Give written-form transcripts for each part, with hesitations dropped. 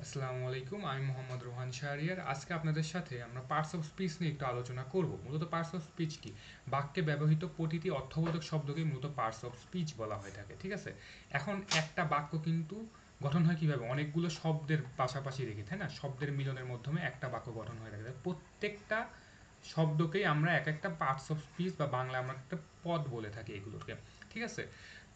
আসসালামু আলাইকুম, আমি মোহাম্মদ রোহান শাহরিয়ার। আজকে আপনাদের সাথে আমরা পার্টস অফ স্পিচ নিয়ে একটু আলোচনা করব। মূলত পার্টস অফ স্পিচ কি? বাক্যে ব্যবহৃত প্রতিটি অর্থবোধক শব্দকে মূলত পার্টস অফ স্পিচ বলা হয়ে থাকে, ঠিক আছে? এখন একটা বাক্য কিন্তু গঠন হয় কিভাবে? অনেকগুলো শব্দের পাশাপাশি রেখে, তাই না? শব্দের মিলনের মাধ্যমে একটা বাক্য গঠন হয়ে থাকে। প্রত্যেকটা শব্দকেই আমরা এক একটা পার্টস অফ স্পিচ বা বাংলা আমরা একটা পদ বলে থাকি এগুলোকে, ঠিক আছে?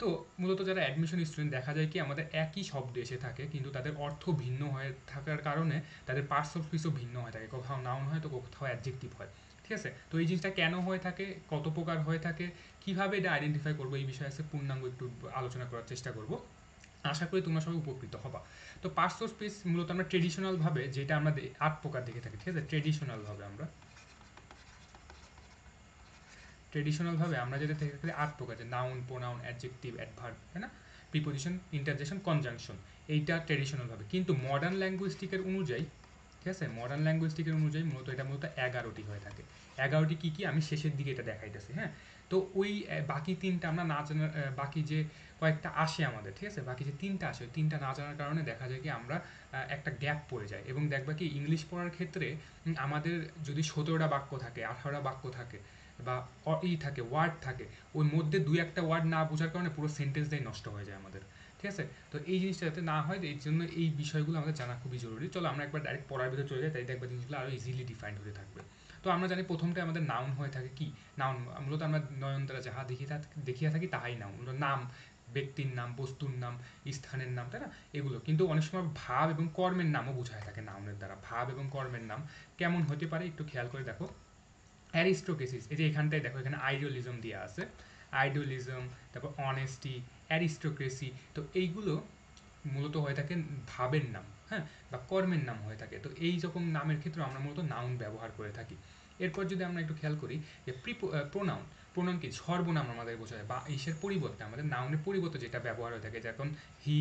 তো মূলত যারা অ্যাডমিশন স্টুডেন্ট, দেখা যায় কি আমাদের একই শব্দ এসে থাকে কিন্তু তাদের অর্থ ভিন্ন হয়ে থাকার কারণে তাদের পার্টস অফ স্পিচও ভিন্ন হয়ে থাকে। কোথাও নাউন হয় তো কোথাও অ্যাডজেক্টিভ হয়, ঠিক আছে? তো এই জিনিসটা কেন হয়ে থাকে, কত প্রকার হয়ে থাকে, কিভাবে এটা আইডেন্টিফাই করবো, এই বিষয়ে আছে পূর্ণাঙ্গ একটু আলোচনা করার চেষ্টা করব। আশা করি তোমরা সবাই উপকৃত হবা। তো পার্টস অফ স্পিচ মূলত আমরা ট্রেডিশনাল ভাবে যেটা আমরা 8 প্রকার দেখে থাকি, ঠিক আছে? ট্রেডিশনাল ভাবে আমরা যেটা থেকে থাকি 8 প্রকার, যে নাউন, প্রোনাউন, অ্যাডজেক্টিভ, অ্যাডভার্ব, তাই না? Preposition, interjection, conjunction. এইটা ট্রেডিশনাল ভাবে, কিন্তু মডার্ন ল্যাঙ্গুইস্টিকের অনুযায়ী, ঠিক আছে, মডার্ন ল্যাঙ্গুইস্টিকের অনুযায়ী মূলত 11টি হয়ে থাকে। 11টি কি কি আমি শেষের দিকে এটা দেখাইতেছি, হ্যাঁ? তো ওই বাকি তিনটা আমরা না জানার, বাকি যে কয়েকটা আসে আমাদের, ঠিক আছে, বাকি যে তিনটা আসে ওই তিনটা না জানার কারণে দেখা যায় কি আমরা একটা গ্যাপ পড়ে যায়। এবং দেখবা কি ইংলিশ পড়ার ক্ষেত্রে আমাদের যদি 17টা বাক্য থাকে, 18টা বাক্য থাকে বা থাকে, ওয়ার্ড থাকে, ওর মধ্যে দুই একটা ওয়ার্ড না বোঝার কারণে পুরো সেন্টেন্সটাই নষ্ট হয়ে যায় আমাদের, ঠিক আছে? তো এই জিনিসটা যাতে না হয়, এই জন্য এই বিষয়গুলো আমাদের জানা খুবই জরুরি। চলো আমরা একবার ডাইরেক্ট পড়ার ভিতরে চলে যাই, তাই দেখবা জিনিসগুলো আরো ইজিলি ডিফাইন্ড হতে থাকবে। তো আমরা জানি প্রথমটাই আমাদের নাউন হয়ে থাকে কি? নাউন মূলত আমরা নয়ন দ্বারা যাহা দেখিয়া থাকি তাহাই নাউন। নাম, ব্যক্তির নাম, বস্তুর নাম, স্থানের নাম, তাই না? এগুলো কিন্তু অনেক সময় ভাব এবং কর্মের নামও বোঝায় থাকে নাউনের দ্বারা। ভাব এবং কর্মের নাম কেমন হতে পারে একটু খেয়াল করে দেখো। অ্যারিস্টোক্রেসিস, এই যে এখানটায় দেখো, এখানে আইডিয়ালিজম দেওয়া আছে। আইডিয়ালিজম, তারপর অনেস্টি, অ্যারিস্টোক্রেসি, তো এইগুলো মূলত হয়ে থাকে ভাবের নাম, হ্যাঁ, বা কর্মের নাম হয়ে থাকে। তো এই রকম নামের ক্ষেত্রে আমরা মূলত নাউন ব্যবহার করে থাকি। এরপর যদি আমরা একটু খেয়াল করি যে প্রোনাউন, প্রোনাউন কি? সর্বনাম আমাদের বোঝায়, বা ইসের পরিবর্তে আমাদের নাউনের পরিবর্তে যেটা ব্যবহার হয়ে থাকে, যেমন he,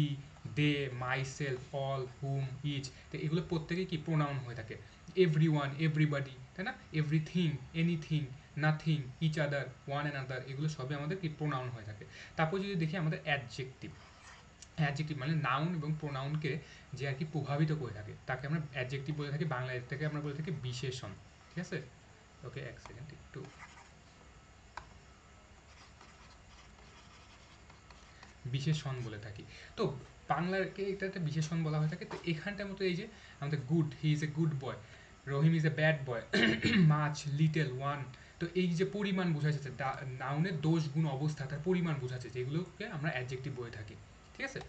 they, myself, all, whom, each, তো এগুলো প্রত্যেকেই কি প্রোনাউন হয়ে থাকে। এভরি ওয়ান, এভরিবাডি, তাই না? Everything, anything, nothing, each other, one another, এগুলো সবই আমাদের কি প্রোনাউন হয়ে থাকে। তারপর যদি দেখি আমাদের অ্যাডজেক্টিভ, অ্যাডজেক্টিভ মানে নাউন এবং প্রোনাউনকে যে আর কি প্রভাবিত করে থাকে তাকে আমরা অ্যাডজেক্টিভ বলে থাকি, বাংলা থেকে আমরা বলে থাকি বিশেষণ, ঠিক আছে? ওকে, এক সেকেন্ড একটু। বিশেষণ বলে থাকি। তো বাংলাকে এটা একটা বিশেষণ বলা হয়ে থাকে। তো এখানটার মতো এই যে আমাদের good, he is a good boy, Rahim is a bad boy, much, little, one, তো এই যে পরিমাণ বোঝাচ্ছে, নাউনের দোষ, গুণ, অবস্থা, তার পরিমাণ বোঝাচ্ছে, যেগুলোকে আমরা অ্যাডজেক্টিভ বলে থাকি, ঠিক আছে?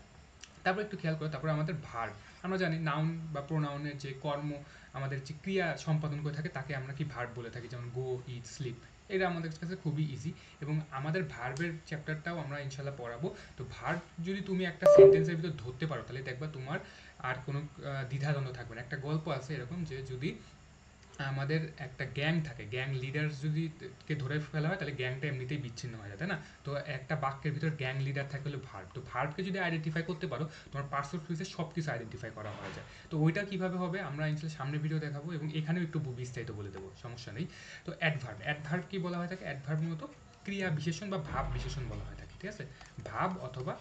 তারপর একটু খেয়াল করো, তারপরে আমাদের ভার্ব। আমরা জানি নাউন বা প্রোনাউনের যে কর্ম, আমাদের যে ক্রিয়া সম্পাদন করে থাকে তাকে আমরা কি ভার্ব বলে থাকি, যেমন গো, ইট, স্লিপ। এটা আমাদের কাছে খুবই ইজি। এবং আমাদের ভার্বের চ্যাপ্টারটাও আমরা ইনশাল্লাহ পড়াবো। তো ভার্ব যদি তুমি একটা সেন্টেন্সের ভিতর ধরতে পারো তাহলে দেখবা তোমার আর কোনো দ্বিধাদ্বন্দ্ব থাকবে না। একটা গল্প আছে এরকম, যে যদি আমাদের একটা গ্যাং থাকে, গ্যাং লিডার যদি কে ধরে ফেলা হয় তাহলে গ্যাংটা এমনিতেই বিচ্ছিন্ন হয়ে যায়, তাই না? তো একটা বাক্যের ভিতর গ্যাং লিডার থাকে হলো ভার্ব। তো ভার্বকে যদি আইডেন্টিফাই করতে পারো, তোমার পার্টস অফ স্পিচে সব কিছু আইডেন্টিফাই করা হয়ে যায়। তো ওইটা কিভাবে হবে আমরা ইনশাল্লাহ সামনের ভিডিও দেখাবো, এবং এখানেও একটু বিস্তারিত বলে দেবো, সমস্যা নেই। তো অ্যাডভার্ব, অ্যাডভার্ব কি বলা হয়ে থাকে? অ্যাডভার্ব মূলত ক্রিয়া বিশেষণ বা ভাব বিশেষণ বলা হয়ে থাকে, ঠিক আছে? ভাব অথবা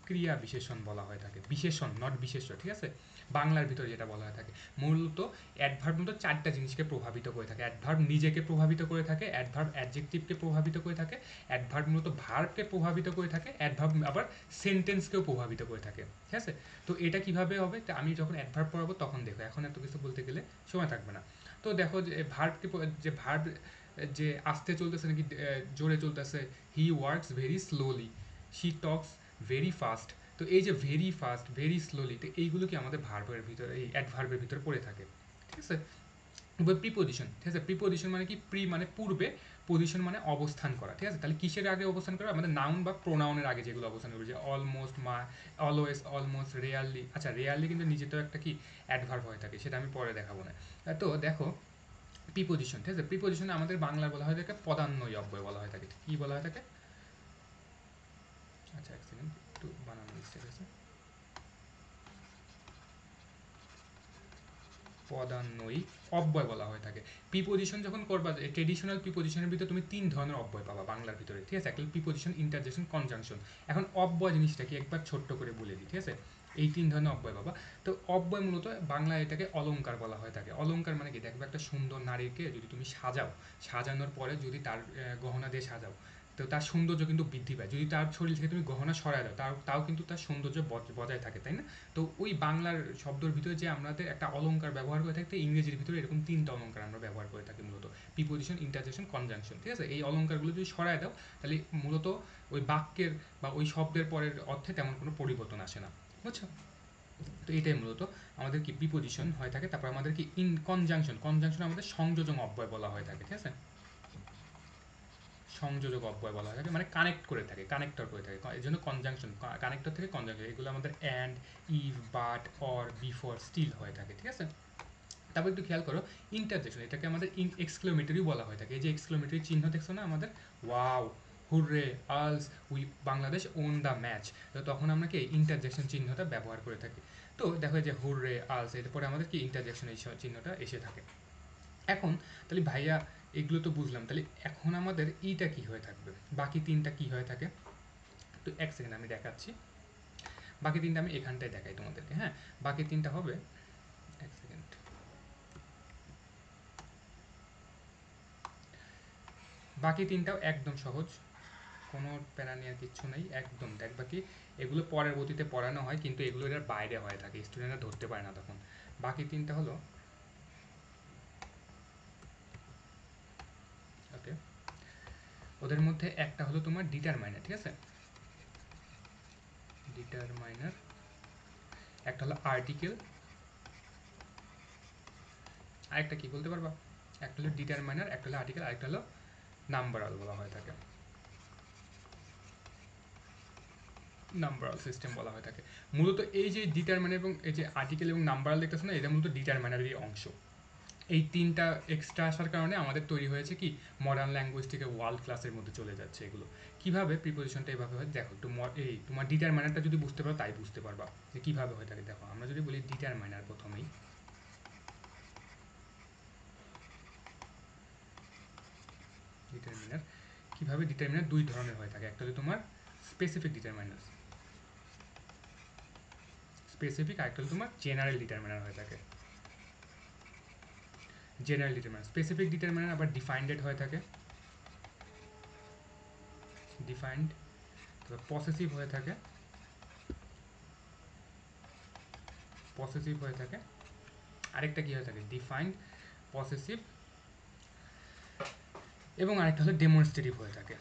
ক্রিয়া বিশেষণ বলা হয়ে থাকে, বিশেষণ নট বিশেষ্য, ঠিক আছে? বাংলার ভিতরে যেটা বলা হয়ে থাকে মূলত অ্যাডভার্ব মূলত 4টা জিনিসকে প্রভাবিত করে থাকে। অ্যাডভার্ব নিজেকে প্রভাবিত করে থাকে, অ্যাডভার্ব অ্যাডজেক্টিভকে প্রভাবিত করে থাকে, অ্যাডভার্ব মূলত ভার্বকে প্রভাবিত করে থাকে, অ্যাডভার্ব আবার সেন্টেন্সকেও প্রভাবিত করে থাকে, ঠিক আছে? তো এটা কিভাবে হবে, তা আমি যখন অ্যাডভার্ব পড়াবো তখন দেখো, এখন এত কিছু বলতে গেলে সময় থাকবে না। তো দেখো যে ভার্বকে, যে ভার্ব যে আস্তে চলতেছে নাকি জোরে চলতেছে, he works very slowly, she Tux very fast. তো এই যে ভেরি ফাস্ট, ভেরি স্লোলি, তো এইগুলো কি আমাদের ভার্বের ভিতরে, এই অ্যাডভার্বের ভিতরে পড়ে থাকে, ঠিক আছে? এবার প্রিপোজিশন, ঠিক আছে? প্রিপোজিশন মানে কি? প্রি মানে পূর্বে, পজিশন মানে অবস্থান করা, ঠিক আছে? তাহলে কিসের আগে অবস্থান করা? আমাদের নাউন বা প্রোনাউনের আগে যেগুলো অবস্থান করবে, যে অলমোস্ট, মা, অলওয়েজ, অলমোস্ট, রেয়ারলি। আচ্ছা, রেয়ারলি কিন্তু নিজে তো একটা কি অ্যাডভার্ব হয়ে থাকে, সেটা আমি পরে দেখাবো না। তো দেখো প্রিপোজিশন, ঠিক আছে? প্রিপোজিশনে আমাদের বাংলা বলা হয় থাকে পদান্বয়ী অব্যয় বলা হয় থাকে। কি বলা হয় থাকে? আচ্ছা, এক সেকেন্ড একটু বানানো মিস্টেক আছে। পদান্বয়ী অব্যয় বলা হয়ে থাকে। প্রিপোজিশন যখন করবা, ট্রেডিশনাল প্রিপোজিশনের ভিতরে তুমি 3 ধরনের অব্যয় পাবা বাংলার ভিতরে, ঠিক আছে? একটা প্রিপোজিশন, ইন্টারজেকশন, কনজাংশন। এখন অব্যয় জিনিসটা কি একবার ছোট্ট করে বলে দিই, ঠিক আছে? এই 3 ধরনের অব্যয় পাবা। তো অব্যয় মূলত বাংলায় এটাকে অলংকার বলা হয়ে থাকে। অলংকার মানে কি, দেখবে একটা সুন্দর নারীকে যদি তুমি সাজাও, সাজানোর পরে যদি তার গহনা দিয়ে সাজাও, তো তার সৌন্দর্য কিন্তু বৃদ্ধি পায়। যদি তার শরীর থেকে তুমি গহনা সরায় দাও, তাও কিন্তু তার সৌন্দর্য বজায় থাকে, তাই না? তো ওই বাংলার শব্দের ভিতরে যে আমাদের একটা অলংকার ব্যবহার করে থাকতে, ইংরেজির ভিতরে এরকম 3টা অলংকার আমরা ব্যবহার করে থাকি মূলত: প্রিপোজিশন, ইন্টারজেকশন, কনজাংশন। ঠিক আছে? এই অলংকারগুলো যদি সরায় দাও, তাহলে মূলত ওই বাক্যের বা ওই শব্দের পরের অর্থে তেমন কোনো পরিবর্তন আসে না। বুঝছো? তো এটাই মূলত আমাদের কি প্রিপোজিশন হয়ে থাকে। তারপর আমাদের কি ইন কনজাংশন, কনজাংশন আমাদের সংযোজন অব্যয় বলা হয়ে থাকে। ঠিক আছে? সংযোজক অব্যয় বলা হয়ে থাকে, মানে কানেক্ট করে থাকে, কানেক্টর করে থাকে, এই জন্য কনজাংশন, কানেক্টর থেকে কনজাংশন। এগুলো আমাদের and, if, but, or, before, still হয়ে থাকে। ঠিক আছে? তারপর একটু খেয়াল করো ইন্টারজেকশন, এটাকে আমাদের এক্সক্লেমেটরি বলা হয়ে থাকে। এই যে এক্সক্লেমেটরি চিহ্ন দেখছো না আমাদের, wow, hurray, also, we Bangladesh won the match, তো তখন আমরা কি ইন্টারজেকশন চিহ্নটা ব্যবহার করে থাকি। তো দেখো যে হুররে, আলস, এরপরে আমাদের কি ইন্টারজেকশন এই চিহ্নটা এসে থাকে। এখন তাহলে ভাইয়া এগুলো তো বুঝলাম, তাহলে এখন আমাদের ইটা কি হয়ে থাকবে, বাকি 3টা কি হয়ে থাকে? তো এক সেকেন্ড আমি দেখাচ্ছি। বাকি 3টা আমি এখানটায় দেখাই তোমাদেরকে। হ্যাঁ, বাকি 3টা হবে, এক সেকেন্ড, বাকি 3টাও একদম সহজ, কোনো প্যারা নেওয়ার কিচ্ছু নেই, একদম দেখবা কি এগুলো পরের গতিতে পড়ানো হয়, কিন্তু এগুলো এর বাইরে হয়ে থাকে, স্টুডেন্টরা ধরতে পারে না তখন। বাকি 3টা হলো, ওকে, ওদের মধ্যে একটা হলো তোমার ডিটারমাইনার। ঠিক আছে? ডিটারমাইনার, একটা হলো আর্টিকেল, আরেকটা কি বলতে পারবা? একটা হলো ডিটারমাইনার, একটা হলো আর্টিকেল, আরেকটা হলো নাম্বারাল বলা হয়ে থাকে, নাম্বারাল সিস্টেম বলা হয়ে থাকে। মূলত এই যে ডিটারমাইনার এবং এই যে আর্টিকেল এবং নাম্বারাল দেখতেছো না, এটা মূলত ডিটারমাইনারেরই অংশ। এই 3টা এক্সট্রা আসার কারণে আমাদের তৈরি হয়েছে কি মডার্ন ল্যাঙ্গুয়েজ থেকে ওয়ার্ল্ড ক্লাসের মধ্যে চলে যাচ্ছে এগুলো। কিভাবে প্রিপোজিশনটা এভাবে হয় দেখো একটু, এই তোমার ডিটারমাইনারটা যদি বুঝতে পারো তাই বুঝতে পারবা যে কীভাবে হয়ে থাকে। দেখো আমরা যদি বলি ডিটারমাইনার, প্রথমেই ডিটারমিনার, কীভাবে ডিটারমিনার 2 ধরনের হয়ে থাকে। একটা হলো তোমার স্পেসিফিক ডিটারমিনার, স্পেসিফিক, আরেকটা হলো তোমার জেনারেল ডিটারমিনার হয়ে থাকে। জেনারেল ডিটারমিনার, স্পেসিফিক ডিটারমিনার আবার ডিফাইন্ডেড হয়ে থাকে, ডিফাইন্ড, পসেসিভ হয়ে থাকে, পসেসিভ হয়ে থাকে, আরেকটা কি হয়ে থাকে ডিফাইন্ড, পসেসিভ, এবং আরেকটা হলো ডেমনস্ট্রেটিভ হয়ে থাকে,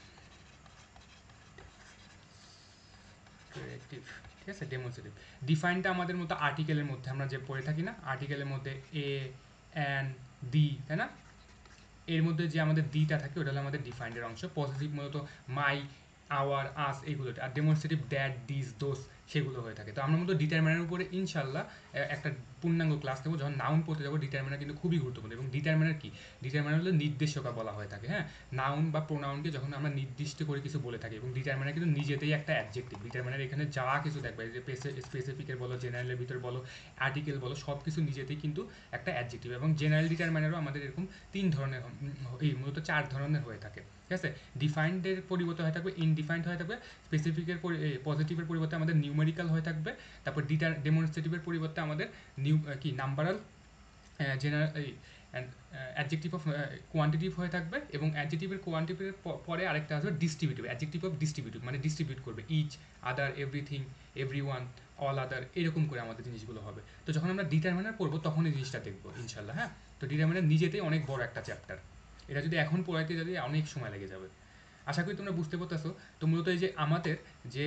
ঠিক আছে? ডেমনস্ট্রেটিভ। ডিফাইনটা আমাদের মতো আর্টিকেলের মধ্যে আমরা যে পড়ে থাকি না, আর্টিকেলের মধ্যে এ, অ্যান, দি, তাই না? এর মধ্যে যে আমাদের দিটা থাকে ওটা হলো আমাদের ডিফাইন্ডের অংশ। পজিটিভ মূলত মাই, আওয়ার, আস, এগুলো। আর ডেমনস্ট্রেটিভ দ্যাট, দিস, দোস, সেগুলো হয়ে থাকে। তো আমরা মূলত ডিটারমিনারের উপরে ইনশাল্লাহ একটা পূর্ণাঙ্গ ক্লাস নেবো। যখন নাউন পড়তে যাবো, ডিটারমিনার কিন্তু খুবই গুরুত্বপূর্ণ। এবং ডিটারমিনার কি, ডিটারমিনার হলো নির্দেশকা বলা হয়ে থাকে। হ্যাঁ, নাউন বা প্রোনাউনকে যখন আমরা নির্দিষ্ট করে কিছু বলে থাকি, এবং ডিটারমিনার কিন্তু নিজেতেই একটা অ্যাডজেক্টিভ। ডিটারমিনার এখানে যা কিছু দেখবে, যে স্পেসিফিকের বলো, জেনারেলের ভিতর বলো, আর্টিকেল বলো, সব কিছু নিজেতেই কিন্তু একটা অ্যাডজেক্টিভ। এবং জেনারেল ডিটারমিনারও আমাদের এরকম 3 ধরনের, এই মূলত 4 ধরনের হয়ে থাকে। ঠিক আছে? ডিফাইন্ডের পরিবর্তে হয়ে থাকবে ইনডিফাইন্ড হয়ে থাকবে, স্পেসিফিকের পজিটিভের পরিবর্তে আমাদের নিউমেরিক্যাল হয়ে থাকবে, তারপর ডেমনস্ট্রেটিভের পরিবর্তে আমাদের কি নাম্বারাল, জেনারেল, অ্যাডজেক্টিভ অফ কোয়ান্টিটিভ হয়ে থাকবে, এবং অ্যাডজেক্টিভের কোয়ান্টিটিভের পরে আরেকটা আসবে ডিস্ট্রিবিউটিভ, অ্যাডজেক্টিভ অফ ডিস্ট্রিবিউটিভ, মানে ডিস্ট্রিবিউট করবে, ইচ, আদার, এভরিথিং, এভরিওয়ান, অল আদার, এরকম করে আমাদের জিনিসগুলো হবে। তো যখন আমরা ডিটারমিনার পড়বো তখন এই জিনিসটা দেখবো ইনশাল্লাহ। হ্যাঁ, তো ডিটারমিনার নিজেতেই অনেক বড় একটা চ্যাপ্টার, এটা যদি এখন পড়াইতে যদি অনেক সময় লেগে যাবে। আশা করি তোমরা বুঝতে পারতেছো। তো মূলত এই যে আমাদের যে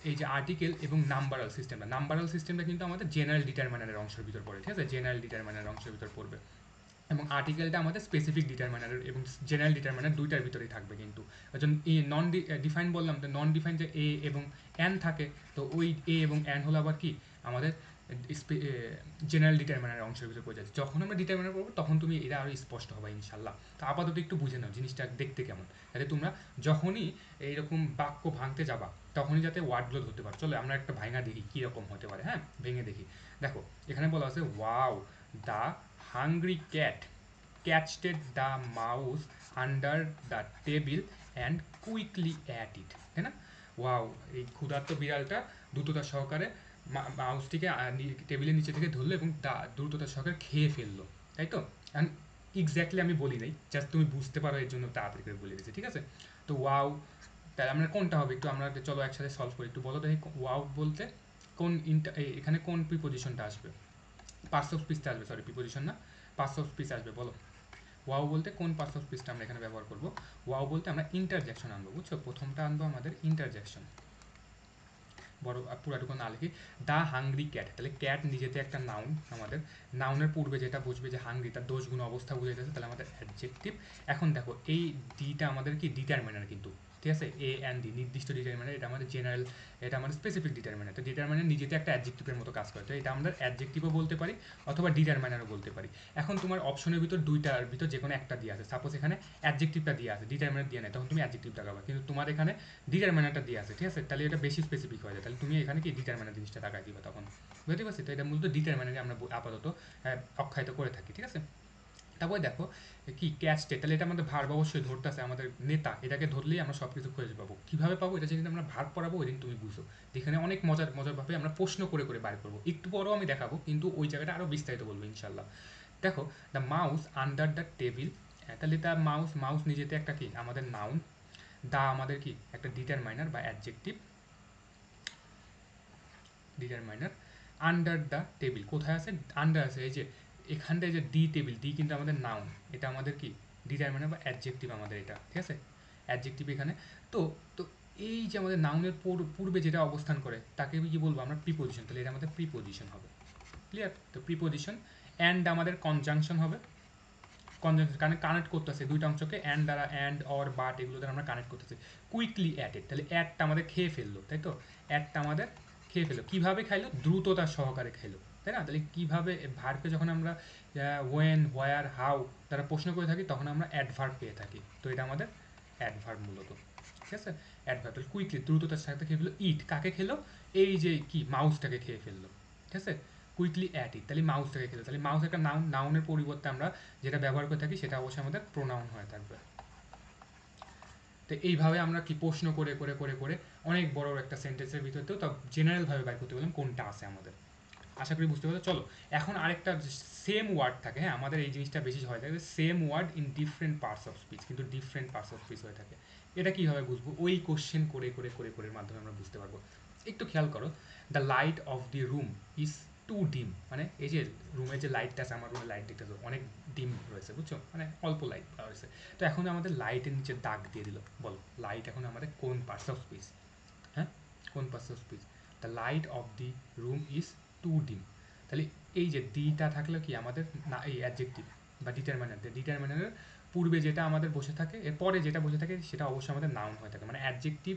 এই যে আর্টিকেল এবং নাম্বারাল সিস্টেমটা কিন্তু আমাদের জেনারেল ডিটারমিনারের অংশের ভিতর পড়ে। ঠিক আছে? জেনারেল ডিটারমিনারের অংশের ভিতর পড়বে, এবং আর্টিকেলটা আমাদের স্পেসিফিক ডিটারমিনারের এবং জেনারেল ডিটারমিনার দুইটার ভিতরেই থাকবে। কিন্তু নন ডিফাইন বললাম, তো নন ডিফাইন যে এ এবং অ্যান থাকে, তো ওই এ এবং অ্যান হলো আবার কি আমাদের জেনারেল ডিটারমিনারের অংশের ভিতরে পড়ে যাচ্ছে। যখন আমরা ডিটারমিনার পড়বো তখন তুমি এরা আরও স্পষ্ট হবে ইনশাল্লাহ। তো আপাতত একটু বুঝে নাও জিনিসটা দেখতে কেমন, যাতে তোমরা যখনই এইরকম বাক্য ভাঙতে যাবা তখনই যাতে ওয়ার্ডগুলো ধরতে পারো। চলো আমরা একটা ভাঙা দেখি কীরকম হতে পারে। হ্যাঁ, ভেঙে দেখি। দেখো এখানে বলা আছে, wow, the hungry cat catched the mouse under the table and quickly ate it, তাই না? ওয়াও, এই ক্ষুধার্ত বিড়ালটা দ্রুততার সহকারে মাউসটিকে টেবিলের নিচে থেকে ধরলো এবং দ্রুততার সহকারে খেয়ে ফেললো, তাই তো? এক্স্যাক্টলি আমি বলি নাই, জাস্ট তুমি বুঝতে পারো এর জন্য তাড়াতাড়ি করে বলে দিয়েছি, ঠিক আছে? তো ওয়াও, তাহলে আমরা কোনটা হবে একটু আমরা চলো একসাথে সলভ করি, একটু বলো দেখি ওয়াও বলতে কোন এখানে কোন প্রিপোজিশনটা আসবে? পার্টস অফ স্পিচটা আসবে, সরি প্রিপোজিশন না, পার্টস অফ স্পিচ আসবে, বলো। ওয়াও বলতে কোন পার্টস অফ স্পিচটা আমরা এখানে ব্যবহার করব? ওয়াও বলতে আমরা ইন্টারজেকশন আনবো, বুঝছো? প্রথমটা আনবো আমাদের ইন্টারজেকশন, বড় পুরাটুকু না লিখি। দ্য হাংরি ক্যাট, তাহলে ক্যাট নিজেতে একটা নাউন, আমাদের নাউনের পূর্বে যেটা বুঝবে যে হাংরি, তার দোষ গুণ অবস্থা বুঝাইতেছে, তাহলে আমাদের অ্যাডজেক্টিভ। এখন দেখো এই ডিটা আমাদের কি ডিটারমিনার কিন্তু, ঠিক আছে? এ অ্যান্ড ডি নির্দিষ্ট ডিটারমিনার, এটা আমাদের জেনারেল, এটা আমাদের স্পেসিফিক ডিটারমিনার। তো ডিটারমিনার নিজেতে একটা অ্যাডজেক্টিভের মতো কাজ করে, তো এটা আমরা অ্যাডজেক্টিভও বলতে পারি অথবা ডিটারমিনারও বলতে পারি। এখন তোমার অপশনের ভিতর দুইটার ভিতর যে কোনো একটা দিয়ে আছে, সাপোজ এখানে অ্যাডজেক্টিভটা দিয়ে আছে, ডিটারমিনার দিয়ে নেয়, তখন তুমি অ্যাডজেক্টিভটা লাগাবা, কিন্তু তোমার এখানে ডিটারমিনারটা দিয়ে আছে, ঠিক আছে? তাহলে এটা বেশি স্পেসিফিক হয়ে যায়, তাহলে তুমি এখানে কি ডিটারমিনার জিনিসটা লাগাই দিবা তখন, বুঝতে পারছি? তো এটা মূলত ডিটারমিনারই আমরা আপাতত অক্ষায়িত করে থাকি, ঠিক আছে? তারপরে দেখো কি ক্যাচ স্টেট, তাহলে এটা আমাদের ভার্ব অবশ্যই ধরতেছে, আমাদের নেতা, এটাকে ধরলেই আমরা সব কিছু খুঁজে পাবো। কীভাবে পাবো? এটা যেদিন আমরা ভার্ব পড়াবো ওই দিন তুমি বুঝো, যেখানে অনেক মজার মজারভাবে আমরা প্রশ্ন করে করে বার করবো, একটু পরেও আমি দেখাবো, কিন্তু ওই জায়গাটা আরও বিস্তারিত বলবো ইনশাল্লাহ। দেখো the mouse under the table, তাহলে দ্য মাউস, মাউস নিজেতে একটা কি আমাদের নাউন, দা আমাদের কি একটা ডিটারমাইনার বা adjective, determiner. Under the table কোথায় আছে? আন্ডার আছে, এই যে এখানটায় যে ডি টেবিল, ডি কিন্তু আমাদের নাউন, এটা আমাদের কি ডিটারমাইনার বা অ্যাডজেক্টিভ আমাদের এটা, ঠিক আছে? অ্যাডজেক্টিভ এখানে। তো তো এই যে আমাদের নাউনের পূর্বে যেটা অবস্থান করে তাকে কি বলবো আমরা? প্রিপোজিশন, তাহলে এটা আমাদের প্রিপোজিশন হবে, ক্লিয়ার? তো প্রিপোজিশন। অ্যান্ড আমাদের কনজাংশন হবে, কনজাংশন কানেক্ট করতেছে দুইটা অংশকে অ্যান্ড দ্বারা, অ্যান্ড অর বাট এগুলো দ্বারা আমরা কানেক্ট করতেছি। কুইকলি অ্যাডেড, তাহলে অ্যাডটা আমাদের খেয়ে ফেললো, তাই তো? অ্যাডটা আমাদের খেয়ে ফেললো, কীভাবে খাইলো? দ্রুততার সহকারে খেলো, তাই না? তাহলে কীভাবে ভার্বকে যখন আমরা ওয়েন, হোয়ার, হাউ দ্বারা প্রশ্ন করে থাকি তখন আমরা অ্যাডভার্ব পেয়ে থাকি, তো এটা আমাদের অ্যাডভার্ব মূলত, ঠিক আছে? অ্যাডভার্ব, তাহলে কুইকলি দ্রুততার সাথে খেয়ে ফেললো। ইট কাকে খেলো? এই যে কি মাউসটাকে খেয়ে ফেললো, ঠিক আছে? কুইকলি অ্যাট ইট, তাহলে মাউসটাকে খেলো, তাহলে মাউস একটা নাউন, নাউনের পরিবর্তে আমরা যেটা ব্যবহার করে থাকি সেটা অবশ্যই আমাদের প্রোনাউন হয়ে থাকবে। তো এইভাবে আমরা কি প্রশ্ন করে করে করে করে অনেক বড় একটা সেন্টেন্সের ভিতরেও তা জেনারেলভাবে বাইর করতে পারলাম কোনটা আছে আমাদের। আশা করি বুঝতে পারছো। চলো এখন আরেকটা সেম ওয়ার্ড থাকে, হ্যাঁ আমাদের এই জিনিসটা বেশি হয়ে থাকে, same word in different parts of speech, কিন্তু ডিফারেন্ট পার্টস অফ স্পিচ হয়ে থাকে। এটা কীভাবে বুঝবো? ওই কোশ্চেন করে করে করে করে মাধ্যমে আমরা বুঝতে পারবো। একটু খেয়াল করো, the light of the room is too dim, মানে এই যে রুমের যে লাইটটা আছে, আমার রুমের লাইট দেখতেছো অনেক ডিম রয়েছে, বুঝছো? মানে অল্প লাইট পাওয়া হয়েছে। তো এখন আমাদের লাইটের নিচে দাগ দিয়ে দিল, বলো লাইট এখন আমাদের কোন পার্টস অফ স্পিচ? হ্যাঁ, কোন parts of speech? The light of the room is too dim, তাহলে এই যে ডিটা থাকলে কি আমাদের না এই অ্যাডজেক্টিভ বা ডিটারমিনার, ডিটারমিনারের পূর্বে যেটা আমাদের বসে থাকে, এর পরে যেটা বসে থাকে সেটা অবশ্যই আমাদের নাউন হয়ে থাকে। মানে অ্যাডজেক্টিভ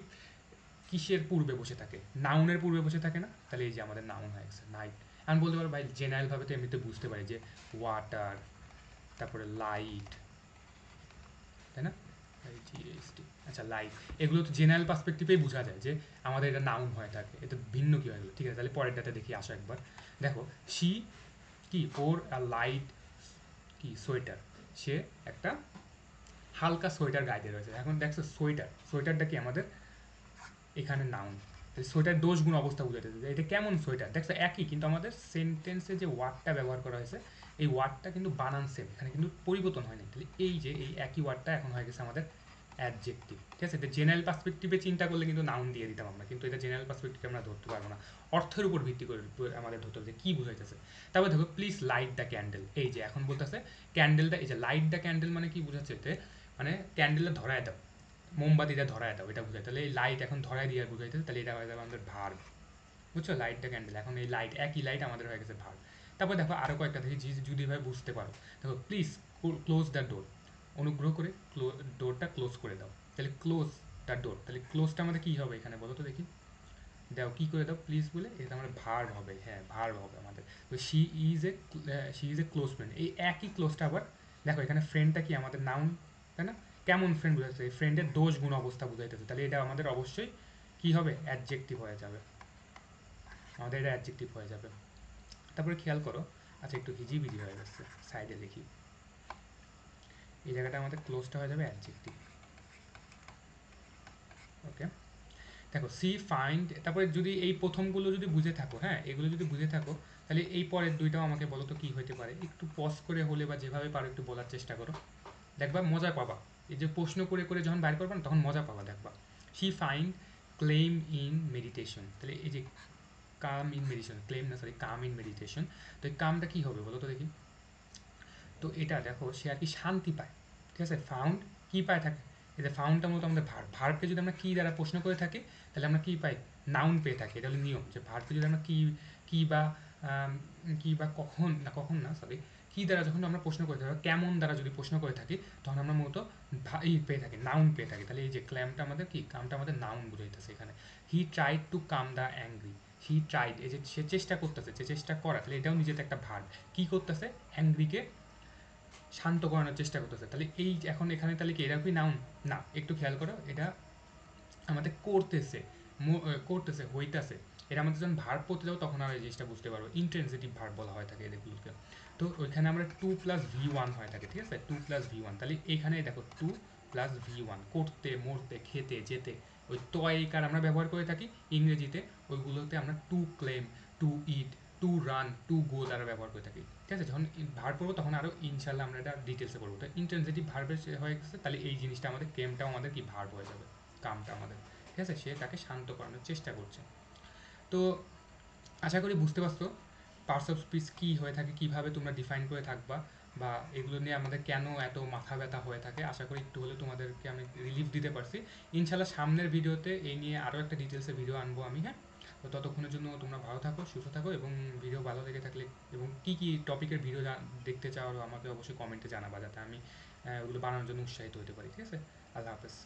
কিসের পূর্বে বসে থাকে? নাউনের পূর্বে বসে থাকে না? তাহলে এই যে আমাদের নাউন হয়ে গেছে নাইট। আমি বলতে পারবো ভাই জেনারেলভাবে তো এমনিতে বুঝতে পারি যে ওয়াটার, তারপরে লাইট, তাই না? আচ্ছা লাইট, এগুলো তো জেনারেল পার্সপেক্টিভেই বোঝা যায় যে আমাদের এটা নাউন হয়ে থাকে, এটা ভিন্ন কী হয়ে গেলো। ঠিক আছে, তাহলে পরেরটাতে দেখি আসো একবার। দেখো শি কি ওর লাইট কি সোয়েটার, সে একটা হালকা সোয়েটার গায়ে দিয়ে রয়েছে। এখন দেখছো সোয়েটার, সোয়েটারটা কি আমাদের এখানে নাউন, সোয়েটার দোষ গুণ অবস্থা বুঝাইতেছে যে এটা কেমন সোয়েটার। দেখছো একই, কিন্তু আমাদের সেন্টেন্সে যে ওয়ার্ডটা ব্যবহার করা হয়েছে এই ওয়ার্ডটা কিন্তু বানান সেম, এখানে কিন্তু পরিবর্তন হয়নি। তাহলে এই যে এই একই ওয়ার্ডটা এখন হয়ে গেছে আমাদের অ্যাডজেক্টিভ, ঠিক আছে? এটা জেনারেল পার্সপেক্টিভে চিন্তা করলে কিন্তু নাউন দিয়ে দিতাম আমরা, কিন্তু এটা জেনারেল পার্সপেক্টিভে আমরা ধরতে পারবো না, অর্থের উপর ভিত্তি করে আমাদের ধরতে হবে যে কী বুঝাইতেছে। তারপর দেখো প্লিজ লাইট দ্য ক্যান্ডেল, এই যে এখন বলতেছে ক্যান্ডেলটা, এই যে লাইট দ্য ক্যান্ডেল মানে কি বুঝাচ্ছে? এতে মানে ক্যান্ডেলটা ধরায় দাও, মোমবাতিটা ধরায় দাও, এটা বুঝায়। তাহলে এই লাইট এখন ধরায় দিয়ে বুঝাইতেছে, তাহলে এটা হয়ে যাবে আমাদের ভার্ব, বুঝছো? লাইট দ্য ক্যান্ডেল, এখন এই লাইট একই লাইট আমাদের হয়ে গেছে ভার্ব। তারপর দেখো আরও কয়েকটা দেখি যদি ভাই বুঝতে পারো। দেখো প্লিজ ক্লোজ দ্য ডোর, অনুগ্রহ করে ডোরটা ক্লোজ করে দাও, তাহলে ক্লোজ দ্য ডোর, তাহলে ক্লোজটা আমাদের কী হবে এখানে বলো তো দেখি? দাও কী করে দাও প্লিজ বলে, এটা আমাদের ভার্ব হবে, হ্যাঁ ভার্ব হবে আমাদের। তো she is a close friend, এই একই ক্লোজটা আবার দেখো এখানে ফ্রেন্ডটা কি আমাদের নাউন, তাই না? কেমন ফ্রেন্ড বোঝাচ্ছে? এই ফ্রেন্ডের দোষ গুণ অবস্থা বুঝাইতেছে, তাহলে এটা আমাদের অবশ্যই কী হবে? অ্যাডজেক্টিভ হয়ে যাবে, আমাদের এটা অ্যাডজেক্টিভ হয়ে যাবে। তারপরে খেয়াল করো, আচ্ছা একটু হিজিবিজি হয়ে যাচ্ছে, সাইডে লিখি, এই জায়গাটা আমাদের ক্লোজটা হয়ে যাবে অ্যাডজেক্টিভ, ওকে? দেখো সি ফাইন্ড, তারপরে যদি এই প্রথমগুলো যদি বুঝে থাকো, হ্যাঁ এগুলো যদি বুঝে থাকো, তাহলে এই পরের দুইটাও আমাকে বলো তো কী হতে পারে। একটু পজ করে হলে বা যেভাবে পারো একটু বলার চেষ্টা করো, দেখবা মজা পাবা। এই যে প্রশ্ন করে করে যখন বাইর করবা না তখন মজা পাবা, দেখবা। She find claim in meditation, তাহলে এই যে কাম ইন মেডিটেশন, ক্লেম না সরি, কাম ইন মেডিটেশন। তো এই কামটা কী হবে বলো তো দেখি। তো এটা দেখো সে আর কি শান্তি পায়, ঠিক আছে। ফাউন্ড কী পায় থাকে, এই যে ফাউন্ডটা মূলত আমাদের ভার্বকে যদি আমরা কী দ্বারা প্রশ্ন করে থাকি তাহলে আমরা কী পাই, নাউন পেয়ে থাকি। এটা হলো নিয়ম, যে ভার্বকে যদি আমরা কী বা কী বা কখন না সরি, কী দ্বারা যখন আমরা প্রশ্ন করে থাকি, কেমন দ্বারা যদি প্রশ্ন করে থাকি, তখন আমরা মূলত পেয়ে থাকি, নাউন পেয়ে থাকি। তাহলে এই যে ক্ল্যামটা আমাদের কি, কামটা আমাদের নাউন বুঝাইতেছে এখানে। He tried to calm the angry, he tried, এই যে সে চেষ্টা করতেছে, যে চেষ্টা করা, তাহলে এটাও নিজেতে একটা ভার্ব। কী করতেছে, অ্যাংরিকে শান্ত করানোর চেষ্টা করতেছে। তাহলে এই এখন এখানে তাহলে কি এটা কি নাউন না, একটু খেয়াল করো, এটা আমাদের করতেছে, করতেছে হইতাছে। এটা আমাদের যখন ভার্ব পড়তে যাবো তখন আর এই জিনিসটা বুঝতে পারবো, ইন্টেন্সিটিভ ভার্ব বলা হয় থাকে এগুলোকে। তো ওইখানে আমরা টু প্লাস ভি ওয়ান হয়ে থাকে, ঠিক আছে, টু প্লাস ভি ওয়ান। তাহলে এইখানে দেখো টু প্লাস ভি ওয়ান, করতে, মরতে, খেতে, যেতে, ওই তয়কার আমরা ব্যবহার করে থাকি ইংরেজিতে, ওইগুলোতে আমরা to claim, to eat, to run, to go দ্বারা ব্যবহার করে থাকি, ঠিক আছে। যখন ভার্ব পড়বো তখন আরও ইনশাল্লাহ আমরা এটা ডিটেলসে পড়বো। তো ইন্টেন্সিটিভ ভার্বের হয়ে গেছে, তাহলে এই জিনিসটা আমাদের ক্লেমটাও আমাদের কি ভার্ব হয়ে যাবে, কামটা আমাদের, ঠিক আছে। সে তাকে শান্ত করানোর চেষ্টা করছে। তো আশা করি বুঝতে পারছো পার্টস অফ স্পিচ কী হয়ে থাকে, কীভাবে তোমরা ডিফাইন করে থাকবা, বা এগুলো নিয়ে আমাদের কেন এত মাথা ব্যথা হয়ে থাকে। আশা করি একটু হলেও তোমাদেরকে আমি রিলিফ দিতে পারছি। ইনশাল্লাহ সামনের ভিডিওতে এই নিয়ে আরও একটা ডিটেলসে ভিডিও আনবো আমি, হ্যাঁ। তো ততক্ষণের জন্য তোমরা ভালো থাকো, সুস্থ থাকো, এবং ভিডিও ভালো লেগে থাকলে এবং কী কী টপিকের ভিডিও দেখতে চাও আমাকে অবশ্যই কমেন্টে জানাবা, যাতে আমি ওগুলো বানানোর জন্য উৎসাহিত হতে পারি, ঠিক আছে। আল্লাহ হাফেজ।